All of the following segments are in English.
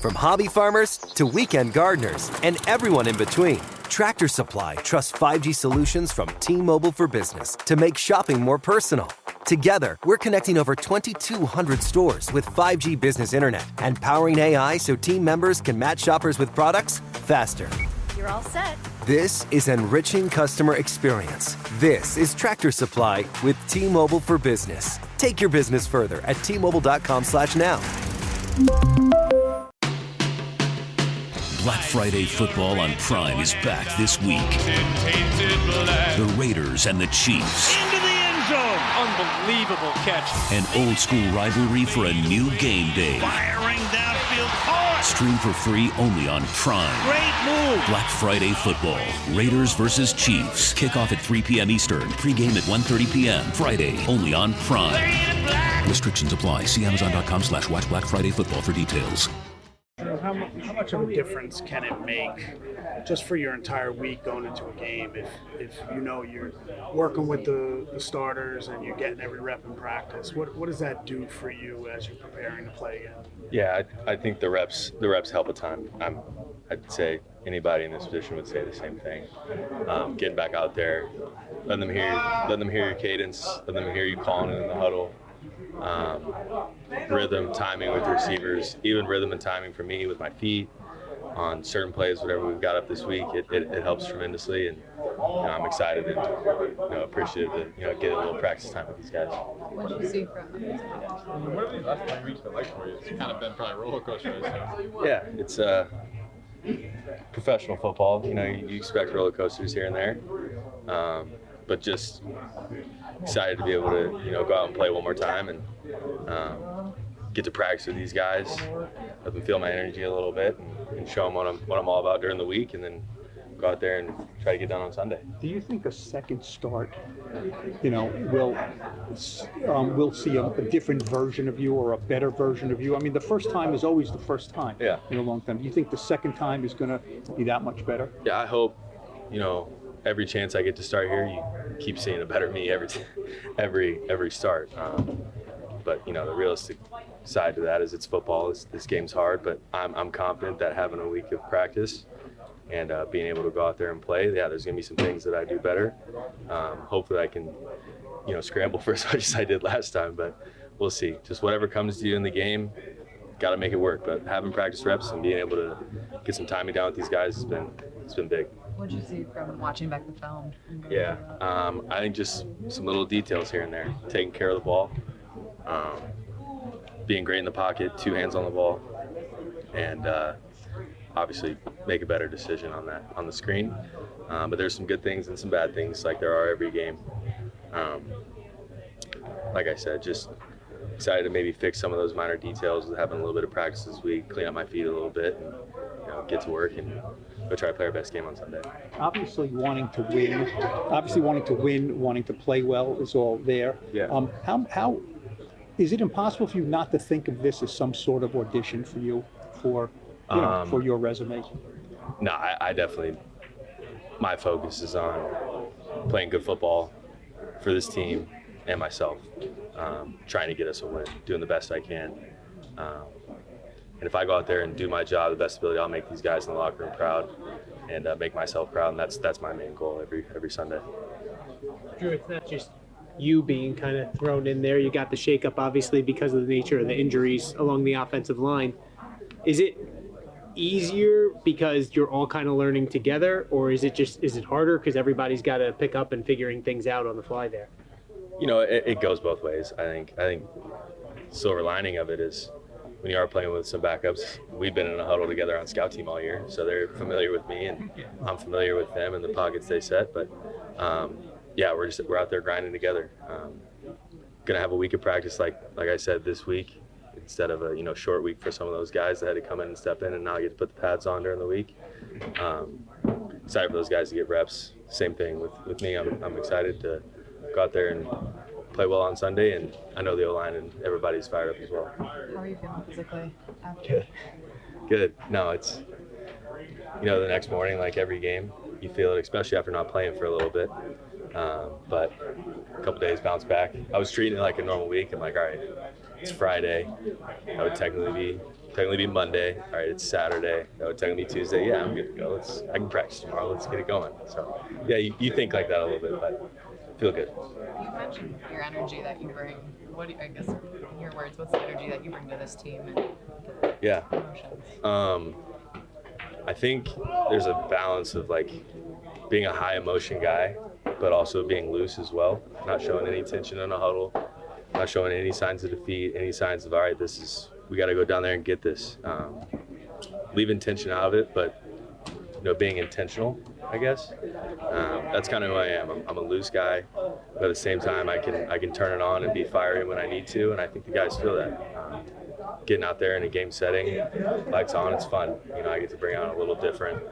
From hobby farmers to weekend gardeners and everyone in between, Tractor Supply trusts 5G solutions from T-Mobile for Business to make shopping more personal. Together, we're connecting over 2,200 stores with 5G business internet and powering AI so team members can match shoppers with products faster. You're all set. This is enriching customer experience. This is Tractor Supply with T-Mobile for Business. Take your business further at T-Mobile.com/now. Black Friday football on Prime is back this week. The Raiders and the Chiefs. Into the end zone. Unbelievable catch. An old school rivalry for a new game day. Firing downfield hard. Stream for free only on Prime. Great move. Black Friday football. Raiders versus Chiefs. Kickoff at 3 p.m. Eastern. Pre-game at 1:30 p.m. Friday only on Prime. Restrictions apply. See Amazon.com/watch Black Friday football for details. How much of a difference can it make just for your entire week going into a game if you know you're working with the starters and you're getting every rep in practice? What does that do for you as you're preparing to play again? Yeah, I think the reps help a ton. I'd say anybody in this position would say the same thing. Getting back out there, letting them hear your cadence, letting them hear you calling it in the huddle. Rhythm, timing with receivers, even rhythm and timing for me with my feet on certain plays, whatever we've got up this week, it helps tremendously, and I'm excited and appreciative to get a little practice time with these guys. What did you see from them? What have these last 3 weeks been like for you? It's kind of been probably a roller coaster. Yeah, it's professional football. You expect roller coasters here and there, but just excited to be able to go out and play one more time and get to practice with these guys, let them feel my energy a little bit, and show them what I'm all about during the week, and then go out there and try to get done on Sunday. Do you think a second start, we'll see a different version of you or a better version of you? I mean, the first time is always the first time. Yeah. In a long time. Do you think the second time is going to be that much better? Yeah, I hope. Every chance I get to start here, you keep seeing a better me every start. But the realistic side to that is it's football. This game's hard, but I'm confident that having a week of practice and being able to go out there and play, there's gonna be some things that I do better. Hopefully I can, scramble for as much as I did last time, but we'll see. Just whatever comes to you in the game, got to make it work. But having practice reps and being able to get some timing down with these guys it's been big. What did you see from watching back the film? Yeah, I think just some little details here and there. Taking care of the ball, being great in the pocket, 2 hands on the ball, and obviously make a better decision on the screen. But there's some good things and some bad things like there are every game. Like I said, just excited to maybe fix some of those minor details with having a little bit of practice this week, clean up my feet a little bit, and get to work and go try to play our best game on Sunday. Obviously wanting to win, wanting to play well is all there. Yeah. How is it impossible for you not to think of this as some sort of audition for you for your resume? No, I definitely, my focus is on playing good football for this team and myself, trying to get us a win, doing the best I can. And if I go out there and do my job the best ability, I'll make these guys in the locker room proud and make myself proud, and that's my main goal every Sunday. Drew, it's not just you being kind of thrown in there. You got the shakeup, obviously, because of the nature of the injuries along the offensive line. Is it easier because you're all kind of learning together, or is it harder because everybody's got to pick up and figuring things out on the fly there? It goes both ways. I think silver lining of it is when you are playing with some backups, we've been in a huddle together on scout team all year, so they're familiar with me and I'm familiar with them and the pockets they set. But we're out there grinding together. Gonna have a week of practice like I said this week, instead of a short week for some of those guys that had to come in and step in, and now I get to put the pads on during the week. Excited for those guys to get reps. Same thing with me. I'm excited to go out there and play well on Sunday, and I know the O-line and everybody's fired up as well. How are you feeling physically after? Good. No, it's the next morning, like every game, you feel it, especially after not playing for a little bit. But a couple days bounce back. I was treating it like a normal week. I'm like, all right, it's Friday. That would technically be technically be Monday. All right, it's Saturday. That would technically be Tuesday. Yeah, I'm good to go. I can practice tomorrow. Let's get it going. So, yeah, you think like that a little bit, but feel good. You mentioned your energy that you bring. What do you, I guess, in your words, what's the energy that you bring to this team and Yeah. emotions? I think there's a balance of like being a high emotion guy, but also being loose as well. Not showing any tension in a huddle, not showing any signs of defeat, any signs of, all right, we got to go down there and get this. Leaving tension out of it, but being intentional, I guess. That's kind of who I am. I'm a loose guy, but at the same time, I can turn it on and be fiery when I need to, and I think the guys feel that. Getting out there in a game setting, lights on, it's fun. I get to bring out a little different,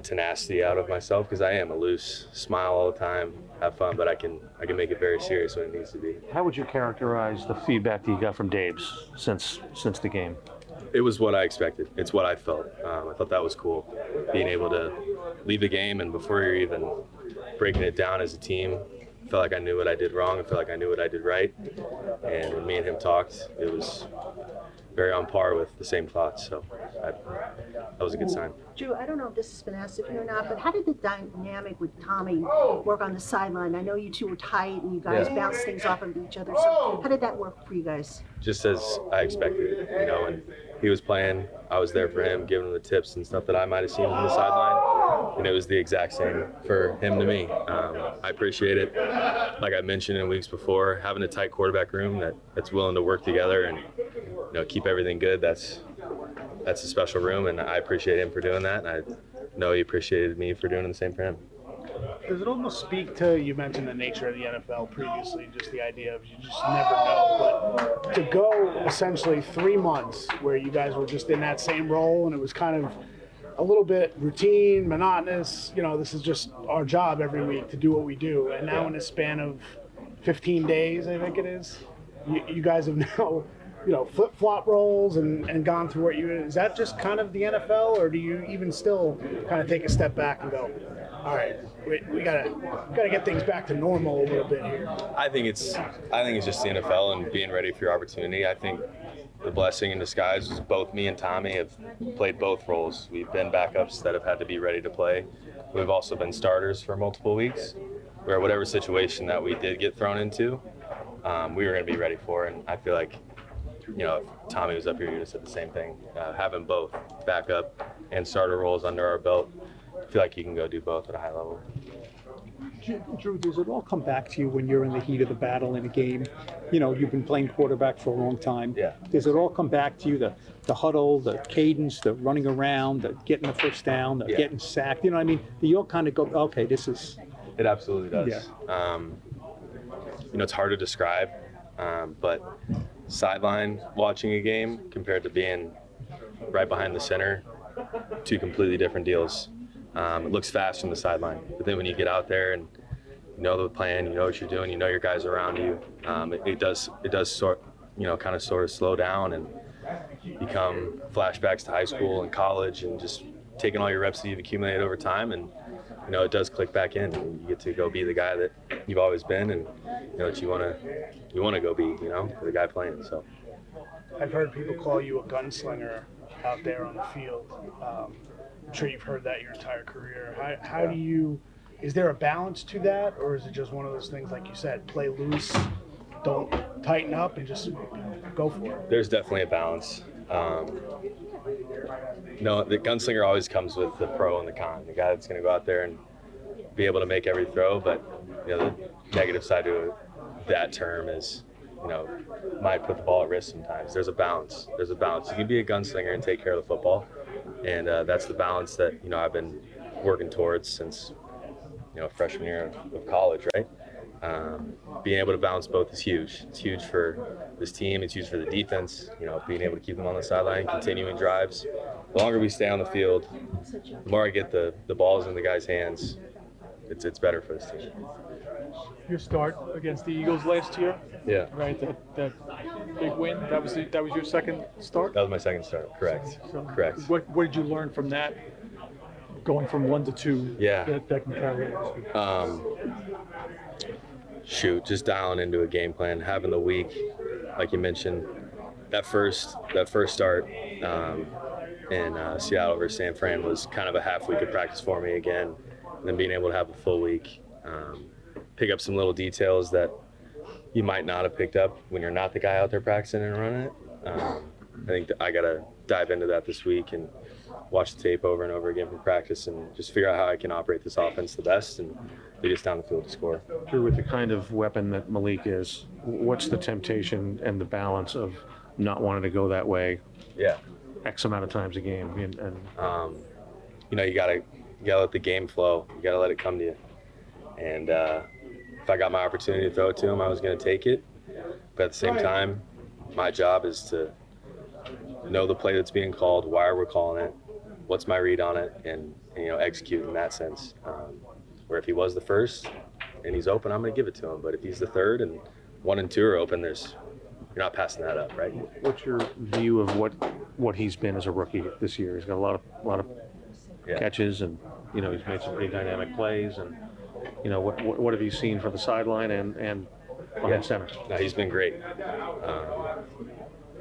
tenacity out of myself because I am a loose, smile all the time, have fun, but I can make it very serious when it needs to be. How would you characterize the feedback that you got from Daves since the game? It was what I expected. It's what I felt. I thought that was cool, being able to leave the game and before you're even breaking it down as a team, I felt like I knew what I did wrong. I felt like I knew what I did right. And when me and him talked, it was very on par with the same thoughts. So that was a good sign. Drew, I don't know if this has been asked of you or not, but how did the dynamic with Tommy work on the sideline? I know you two were tight and you guys bounced things off of each other. So how did that work for you guys? Just as I expected, when he was playing, I was there for him, giving him the tips and stuff that I might have seen from the sideline. And it was the exact same for him to me. I appreciate it. Like I mentioned in weeks before, having a tight quarterback room that's willing to work together and keep everything good. That's a special room, and I appreciate him for doing that. And I know he appreciated me for doing the same for him. Does it almost speak to, you mentioned the nature of the NFL previously, just the idea of you just never know, but to go essentially 3 months where you guys were just in that same role and it was kind of a little bit routine, monotonous, this is just our job every week to do what we do. And now in a span of 15 days, I think it is, you guys have now, flip-flop roles and gone through what is that just kind of the NFL, or do you even still kind of take a step back and go, all right, we gotta get things back to normal a little bit here? I think it's just the NFL and being ready for your opportunity. I think the blessing in disguise is both me and Tommy have played both roles. We've been backups that have had to be ready to play. We've also been starters for multiple weeks, where whatever situation that we did get thrown into, we were going to be ready for. And I feel like, if Tommy was up here, you'd have said the same thing. Having both backup and starter roles under our belt, I feel like you can go do both at a high level. Drew, does it all come back to you when you're in the heat of the battle in a game? You've been playing quarterback for a long time. Yeah. Does it all come back to you, the huddle, the cadence, the running around, the getting the first down, the getting sacked? You know what I mean? You'll kind of go, okay, this is... It absolutely does. Yeah. It's hard to describe, but sideline watching a game compared to being right behind the center, two completely different deals. It looks fast from the sideline, but then when you get out there and you know the plan, you know what you're doing, you know your guys around you, it does sort of slow down and become flashbacks to high school and college and just taking all your reps that you've accumulated over time, and it does click back in, and you get to go be the guy that you've always been, and that you want to go be, the guy playing. So I've heard people call you a gunslinger out there on the field. I'm sure you've heard that your entire career. How do you, is there a balance to that, or is it just one of those things, like you said, play loose, don't tighten up, and just go for it? There's definitely a balance. No, the gunslinger always comes with the pro and the con. The guy that's going to go out there and be able to make every throw, but the negative side to that term is, might put the ball at risk sometimes. There's a balance. You can be a gunslinger and take care of the football, and that's the balance that I've been working towards since freshman year of college, right? Being able to balance both is huge. It's huge for this team. It's huge for the defense. Being able to keep them on the sideline, continuing drives. The longer we stay on the field, the more I get the balls in the guys' hands, it's better for this team. Your start against the Eagles last year, yeah, right? That big win. That was your second start. That was my second start. Correct. Correct. What did you learn from that? Going from 1 to 2. Yeah. That can carry it. Just dialing into a game plan, having the week, like you mentioned, that first start in Seattle versus San Fran was kind of a half week of practice for me again, and then being able to have a full week, pick up some little details that you might not have picked up when you're not the guy out there practicing and running it. I think that I got to dive into that this week and watch the tape over and over again from practice and just figure out how I can operate this offense the best and lead us down the field to score. Drew, with the kind of weapon that Malik is, what's the temptation and the balance of not wanting to go that way? Yeah. X amount of times a game, and you gotta let the game flow. You gotta let it come to you. And if I got my opportunity to throw it to him, I was gonna take it. But at the same time, my job is to know the play that's being called, why we're calling it, what's my read on it, and execute in that sense. Where if he was the first and he's open, I'm gonna give it to him. But if he's the third and 1 and 2 are open, you're not passing that up, right? What's your view of what he's been as a rookie this year? He's got a lot of catches, and he's made some pretty dynamic plays. And what have you seen from the sideline and behind center? No, he's been great.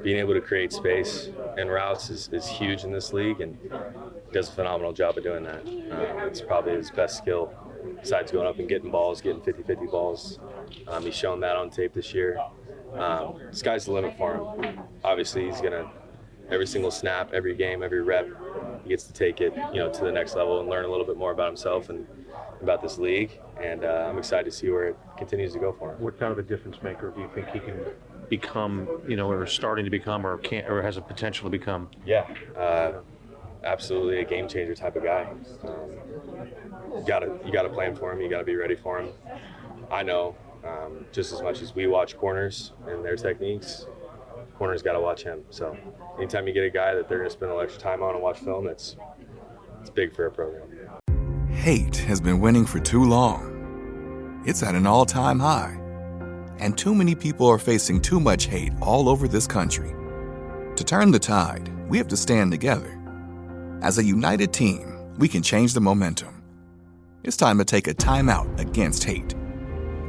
Being able to create space and routes is huge in this league, and he does a phenomenal job of doing that. It's probably his best skill, besides going up and getting balls, getting 50-50 balls. He's shown that on tape this year. Sky's the limit for him. Obviously, he's gonna every single snap, every game, every rep, he gets to take it, to the next level and learn a little bit more about himself and about this league. And I'm excited to see where it continues to go for him. What kind of a difference maker do you think he can become, or starting to become, or has a potential to become? Yeah, absolutely a game changer type of guy. You gotta plan for him. You gotta be ready for him. I know. Just as much as we watch corners and their techniques, corners got to watch him. So anytime you get a guy that they're going to spend a little extra time on and watch film, it's big for a program. Hate has been winning for too long. It's at an all-time high. And too many people are facing too much hate all over this country. To turn the tide, we have to stand together. As a united team, we can change the momentum. It's time to take a timeout against hate.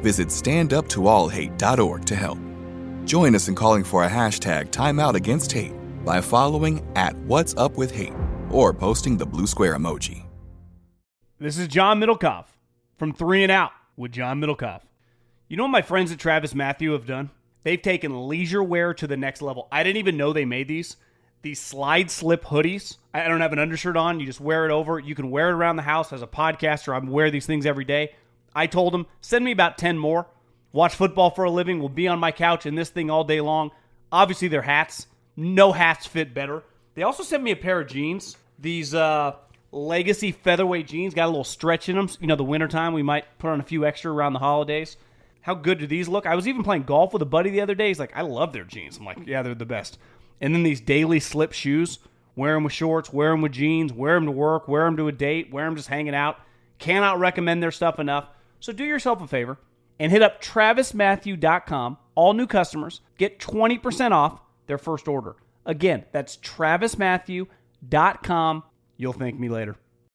Visit standuptoallhate.org to help. Join us in calling for a hashtag #TimeoutAgainstHate by following @What'sUpWithHate or posting the blue square emoji. This is John Middlecoff from 3 and Out with John Middlecoff. You know what my friends at Travis Matthew have done? They've taken leisure wear to the next level. I didn't even know they made these slide slip hoodies. I don't have an undershirt on. You just wear it over. You can wear it around the house as a podcaster. I wear these things every day. I told them, send me about 10 more. Watch football for a living. We'll be on my couch in this thing all day long. Obviously, they're hats. No hats fit better. They also sent me a pair of jeans. These Legacy featherweight jeans. Got a little stretch in them. The wintertime, we might put on a few extra around the holidays. How good do these look? I was even playing golf with a buddy the other day. He's like, I love their jeans. I'm like, yeah, they're the best. And then these daily slip shoes. Wear them with shorts. Wear them with jeans. Wear them to work. Wear them to a date. Wear them just hanging out. Cannot recommend their stuff enough. So do yourself a favor and hit up TravisMatthew.com. All new customers get 20% off their first order. Again, that's TravisMatthew.com. You'll thank me later.